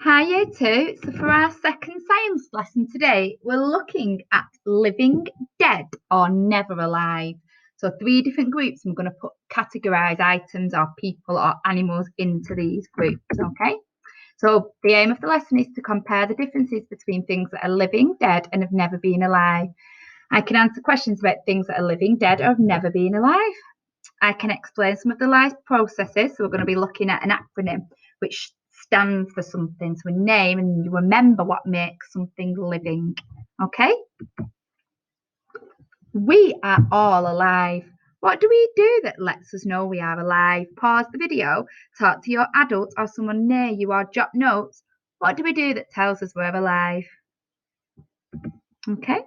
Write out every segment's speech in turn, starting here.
Hi, year two. So for our second science lesson today, we're looking at living, dead, or never alive. So three different groups. I'm going to categorize items or people or animals into these groups. Okay. So the aim of the lesson is to compare the differences between things that are living, dead, and have never been alive. I can answer questions about things that are living, dead, or have never been alive. I can explain some of the life processes. So we're going to be looking at an acronym which stands for something. So a name, and you remember what makes something living. Okay? We are all alive. What do we do that lets us know we are alive? Pause the video, talk to your adult or someone near you, or jot notes. What do we do that tells us we're alive? Okay,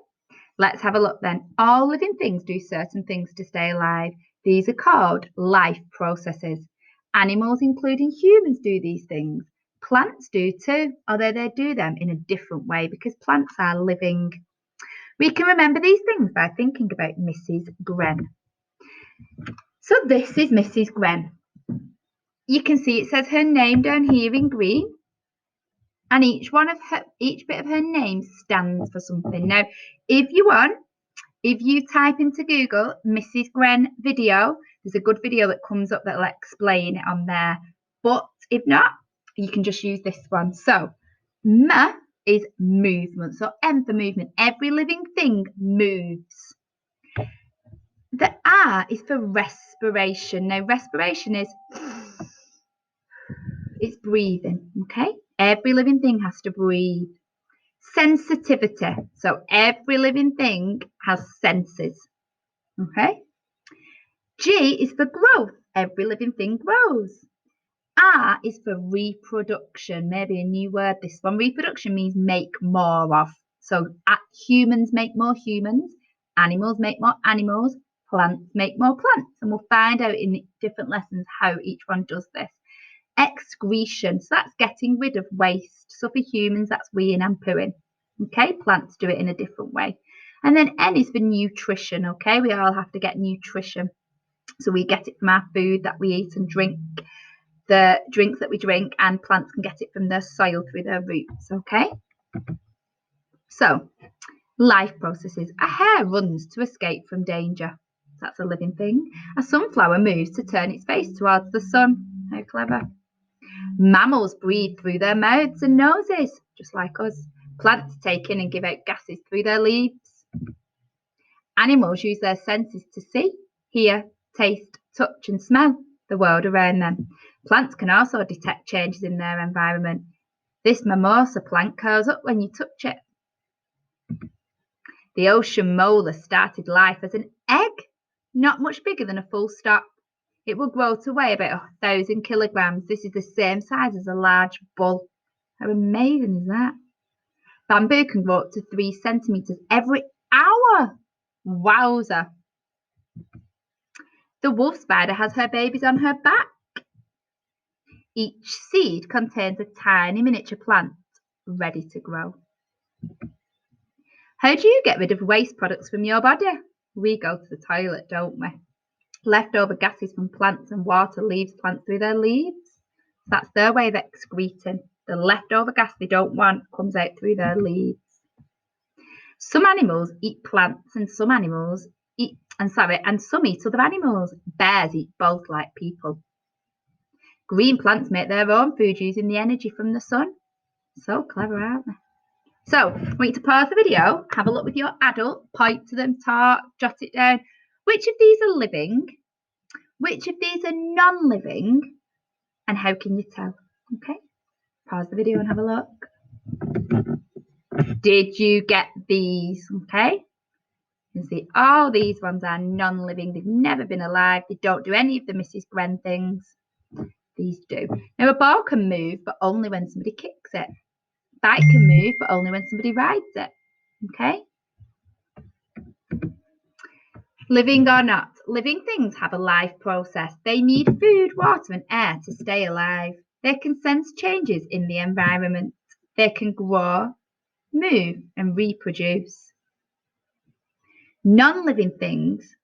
let's have a look then. All living things do certain things to stay alive. These are called life processes. Animals, including humans, do these things. Plants do too, although they do them in a different way because plants are living. We can remember these things by thinking about Mrs. Gren. So this is Mrs. Gren. You can see it says her name down here in green, and each bit of her name stands for something. Now, if you type into Google Mrs. Gren video, there's a good video that comes up that'll explain it on there. But if not, you can just use this one. So M is movement. So M for movement. Every living thing moves. The R is for respiration. Now, respiration is it's breathing, okay? Every living thing has to breathe. Sensitivity. So every living thing has senses, okay? G is for growth. Every living thing grows. R is for reproduction. Maybe a new word, this one. Reproduction means make more of. So humans make more humans, animals make more animals, plants make more plants. And we'll find out in different lessons how each one does this. Excretion, so that's getting rid of waste. So for humans, that's weeing and pooing. Okay, plants do it in a different way. And then N is for nutrition. Okay, we all have to get nutrition. So we get it from our food that we eat and drink, the drinks that we drink, and plants can get it from their soil through their roots. Okay, so life processes. A hare runs to escape from danger. That's a living thing. A sunflower moves to turn its face towards the sun. How clever. Mammals breathe through their mouths and noses, just like us. Plants take in and give out gases through their leaves. Animals use their senses to see, hear, taste, touch, and smell the world around them. Plants can also detect changes in their environment. This mimosa plant curls up when you touch it. The ocean molar started life as an egg, not much bigger than a full stop. It will grow to weigh about 1,000 kilograms. This is the same size as a large bull. How amazing is that? Bamboo can grow up to 3 centimeters every hour. Wowza. The wolf spider has her babies on her back. Each seed contains a tiny miniature plant ready to grow. How do you get rid of waste products from your body? We go to the toilet, don't we? Leftover gases from plants and water leaves plants through their leaves. That's their way of excreting. The leftover gas they don't want comes out through their leaves. Some animals eat plants and some eat other animals. Bears eat both like people. Green plants make their own food using the energy from the sun. So clever, aren't they? So, I want you to pause the video, have a look with your adult, point to them, talk, jot it down. Which of these are living? Which of these are non-living? And how can you tell? Okay, pause the video and have a look. Did you get these? Okay, you can see all these ones are non-living. They've never been alive. They don't do any of the Mrs. Gren things. These do. Now, a ball can move, but only when somebody kicks it. Bike can move, but only when somebody rides it. Okay? Living or not, living things have a life process. They need food, water, and air to stay alive. They can sense changes in the environment. They can grow, move, and reproduce. Non-living things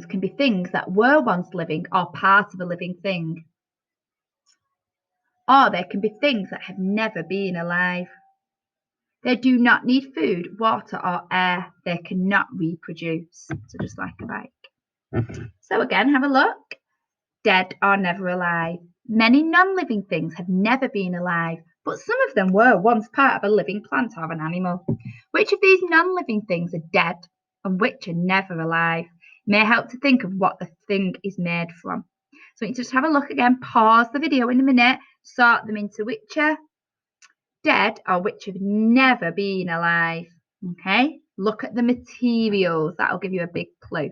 can be things that were once living or part of a living thing. Or they can be things that have never been alive. They do not need food, water, or air. They cannot reproduce. So just like a bike. So again, have a look. Dead or never alive. Many non-living things have never been alive, but some of them were once part of a living plant or an animal. Which of these non-living things are dead and which are never alive? May help to think of what the thing is made from. So you just have a look again, pause the video in a minute, sort them into which are dead or which have never been alive. Okay, look at the materials, that'll give you a big clue.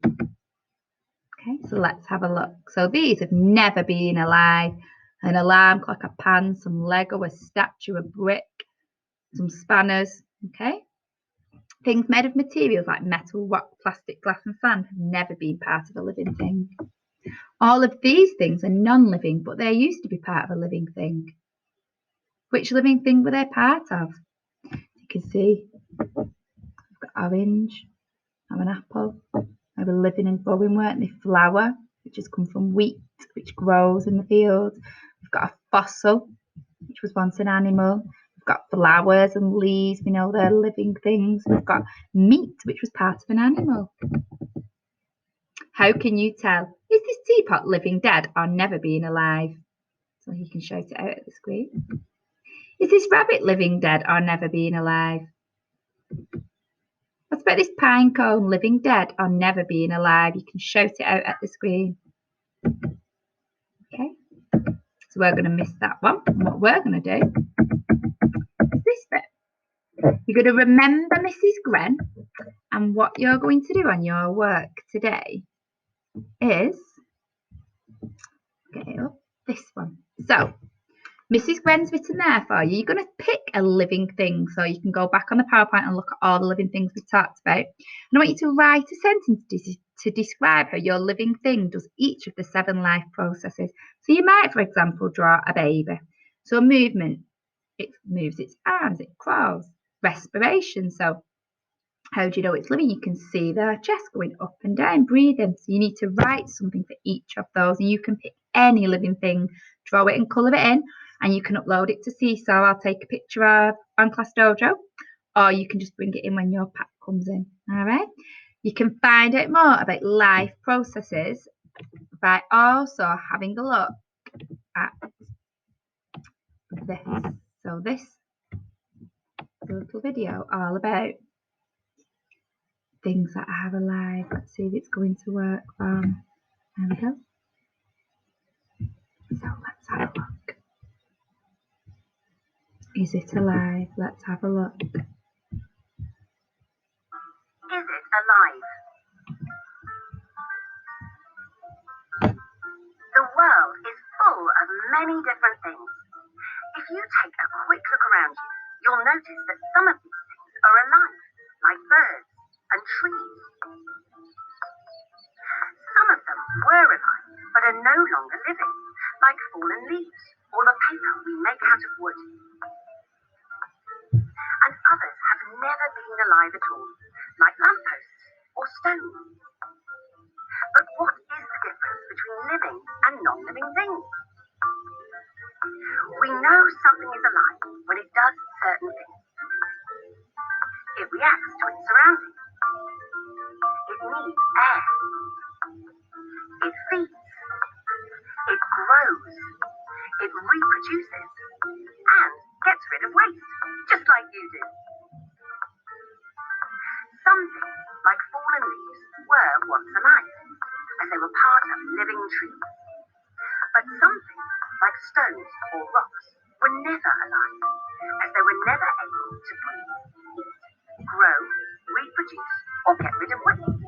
Okay, so let's have a look. So these have never been alive. An alarm clock, a pan, some Lego, a statue, a brick, some spanners. Okay, things made of materials like metal, rock, plastic, glass and sand have never been part of a living thing. All of these things are non-living, but they used to be part of a living thing. Which living thing were they part of? You can see I've got orange, I have an apple, I have a living and growing, weren't they? Flour, which has come from wheat, which grows in the field. We've got a fossil, which was once an animal. We've got flowers and leaves, we know they're living things. We've got meat, which was part of an animal. How can you tell? Is this teapot living, dead, or never been alive? So you can shout it out at the screen. Is this rabbit living, dead, or never been alive? What about this pine cone living, dead, or never been alive? You can shout it out at the screen. Okay, so we're going to miss that one. And what we're going to do is this bit. You're going to remember Mrs. Gren, and what you're going to do on your work today is get it up, this one. So Mrs. Gwen's written there for you. You're going to pick a living thing, so you can go back on the PowerPoint and look at all the living things we talked about. And I want you to write a sentence to describe how your living thing does each of the 7 life processes. So you might, for example, draw a baby. So movement, it moves its arms, it crawls. Respiration, so how do you know it's living? You can see their chest going up and down, breathing. So you need to write something for each of those, and you can pick any living thing, draw it and colour it in, and you can upload it to Seesaw. I'll take a picture of on Class Dojo, or you can just bring it in when your pack comes in. All right. You can find out more about life processes by also having a look at this. So this is a little video all about things that are alive. Let's see if it's going to work. There we go. So let's have a look. Is it alive? Let's have a look. Is it alive? The world is full of many different things. If you take a quick look around you, you'll notice that some of these things are alive, like birds and trees. Some of them were alive, but are no longer living, like fallen leaves or the paper we make out of wood. And others have never been alive at all, like lampposts or stones. But what is the difference between living and non-living things? We know something is alive when it does certain things. It reacts to its surroundings. It needs air. It feeds. It grows. It reproduces. And gets rid of waste, just like you do. Some things, like fallen leaves, were once alive, as they were part of living trees. But some things, like stones or rocks, were never alive, as they were never able to breathe, eat, grow, reproduce, or get rid of waste.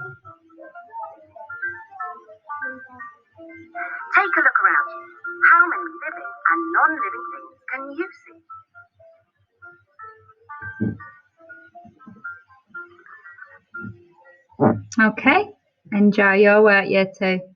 Take a look around you. How many living and non-living things can you see? Okay, enjoy your work, year 2.